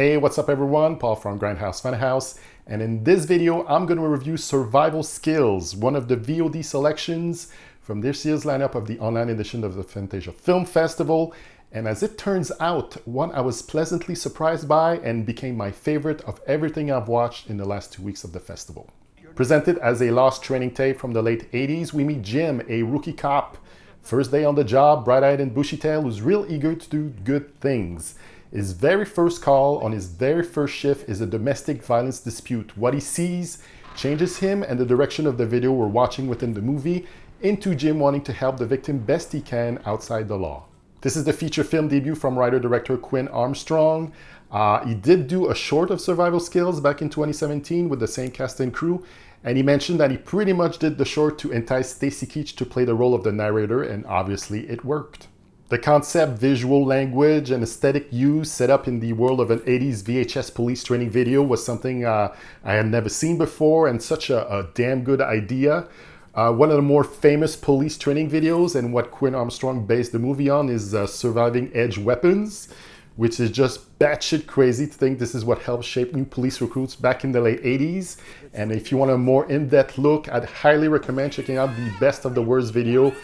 Hey, what's up everyone? Paul from Grindhouse Funhouse, and in this video I'm going to review Survival Skills, one of the VOD selections from this year's lineup of the online edition of the Fantasia Film Festival, and as it turns out, one I was pleasantly surprised by and became my favorite of everything I've watched in the last 2 weeks of the festival. Presented as a lost training tape from the late 80s, we meet Jim, a rookie cop, first day on the job, bright-eyed and bushy-tailed, who's real eager to do good things. His very first call on his very first shift is a domestic violence dispute. What he sees changes him and the direction of the video we're watching within the movie into Jim wanting to help the victim best he can outside the law. This is the feature film debut from writer-director Quinn Armstrong. He did do a short of Survival Skills back in 2017 with the same cast and crew, and he mentioned that he pretty much did the short to entice Stacy Keach to play the role of the narrator, and obviously it worked. The concept, visual language, and aesthetic use set up in the world of an 80s VHS police training video was something I had never seen before, and such a damn good idea. One of the more famous police training videos, and what Quinn Armstrong based the movie on, is Surviving Edge Weapons, which is just batshit crazy to think this is what helped shape new police recruits back in the late 80s. And if you want a more in-depth look, I'd highly recommend checking out the Best of the Worst video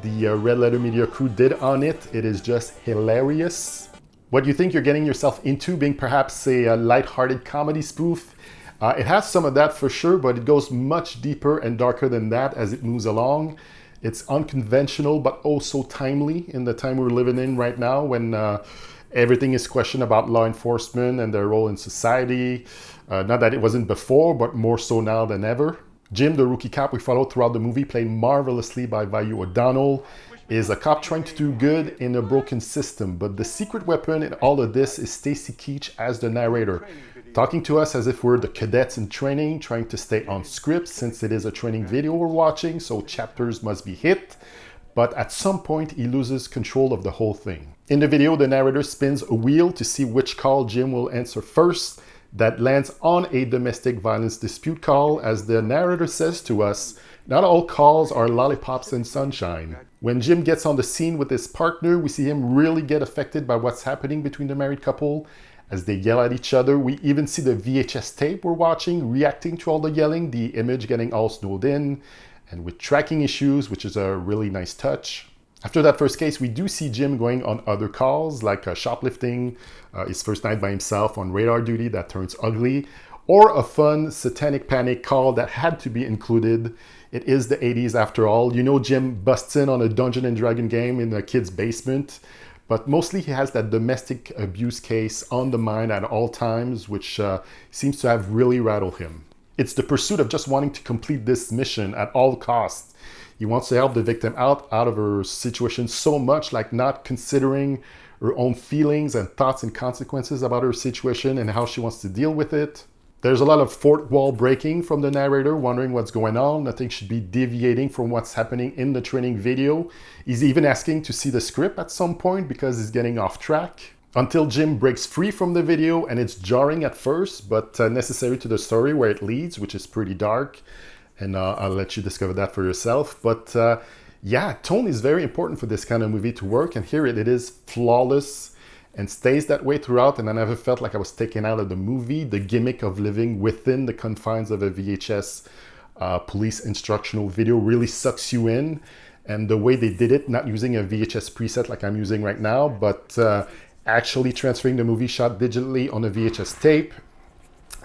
the Red Letter Media crew did on it. It is just hilarious. What do you think you're getting yourself into, being perhaps a light-hearted comedy spoof? It has some of that for sure, but it goes much deeper and darker than that as it moves along. It's unconventional, but also timely in the time we're living in right now, when everything is questioned about law enforcement and their role in society. Not that it wasn't before, but more so now than ever. Jim, the rookie cop we follow throughout the movie, played marvelously by Vayu, is a cop trying to do good in a broken system. But the secret weapon in all of this is Stacy Keach as the narrator, talking to us as if we're the cadets in training, trying to stay on script since it is a training video we're watching, so chapters must be hit. But at some point, he loses control of the whole thing. In the video, the narrator spins a wheel to see which call Jim will answer first. That lands on a domestic violence dispute call. As the narrator says to us, not all calls are lollipops and sunshine. When Jim gets on the scene with his partner, we see him really get affected by what's happening between the married couple as they yell at each other. We even see the VHS tape we're watching reacting to all the yelling, the image getting all snowed in, and with tracking issues, which is a really nice touch. After that first case, we do see Jim going on other calls, like shoplifting, his first night by himself on radar duty that turns ugly, or a fun satanic panic call that had to be included. It is the 80s after all. You know, Jim busts in on a Dungeons and Dragons game in a kid's basement, but mostly he has that domestic abuse case on the mind at all times, which seems to have really rattled him. It's the pursuit of just wanting to complete this mission at all costs. He wants to help the victim out of her situation so much, like not considering her own feelings and thoughts and consequences about her situation and how she wants to deal with it. There's a lot of fourth wall breaking from the narrator, wondering what's going on. Nothing should be deviating from what's happening in the training video. He's even asking to see the script at some point because he's getting off track. Until Jim breaks free from the video, and it's jarring at first, but necessary to the story where it leads, which is pretty dark. And I'll let you discover that for yourself. But yeah, tone is very important for this kind of movie to work. And here it is, flawless, and stays that way throughout. And I never felt like I was taken out of the movie. The gimmick of living within the confines of a VHS police instructional video really sucks you in. And the way they did it, not using a VHS preset like I'm using right now, but actually transferring the movie shot digitally on a VHS tape,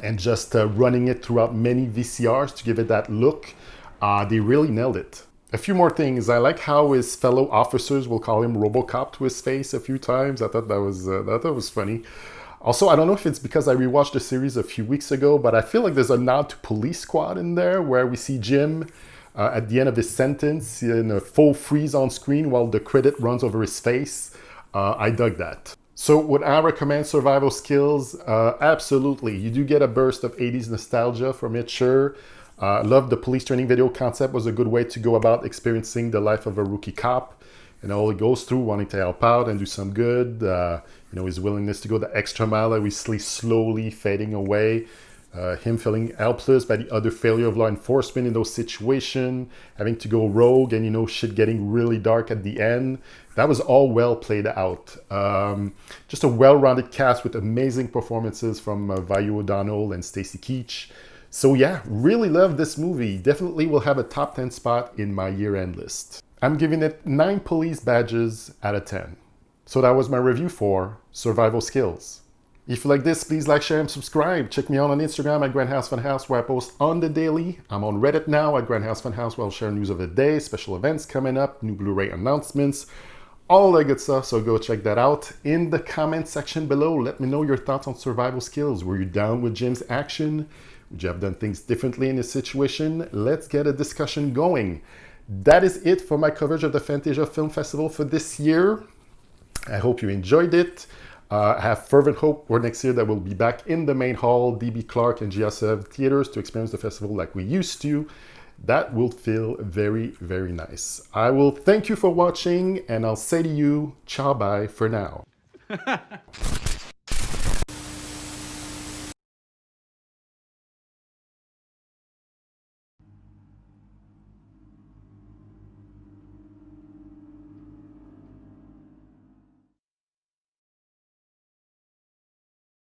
and just running it throughout many VCRs to give it that look. They really nailed it. A few more things. I like how his fellow officers will call him RoboCop to his face a few times. I thought that was funny. Also, I don't know if it's because I rewatched the series a few weeks ago, but I feel like there's a nod to Police Squad in there, where we see Jim at the end of his sentence in a full freeze on screen while the credit runs over his face. I dug that. So would I recommend Survival Skills? Absolutely. You do get a burst of 80s nostalgia from it, sure. Love the police training video concept. Was a good way to go about experiencing the life of a rookie cop and all he goes through, wanting to help out and do some good. You know, his willingness to go the extra mile, obviously slowly fading away. Him feeling helpless by the utter failure of law enforcement in those situations, having to go rogue, and shit getting really dark at the end. That was all well played out. Just a well-rounded cast with amazing performances from Vayu and Stacy Keach. So yeah, really love this movie. Definitely will have a top 10 spot in my year-end list. I'm giving it 9 police badges out of 10. So that was my review for Survival Skills. If you like this, please like, share, and subscribe. Check me out on Instagram at Grindhouse Funhouse, where I post on the daily. I'm on Reddit now at Grindhouse Funhouse, where I'll share news of the day, special events coming up, new Blu-ray announcements, all that good stuff, so go check that out. In the comment section below, let me know your thoughts on Survival Skills. Were you down with Jim's action? Would you have done things differently in this situation? Let's get a discussion going. That is it for my coverage of the Fantasia Film Festival for this year. I hope you enjoyed it. I have fervent hope for next year that we'll be back in the main hall, DB Clark and GSF theaters to experience the festival like we used to. That will feel very, very nice. I will thank you for watching, and I'll say to you, ciao bye for now.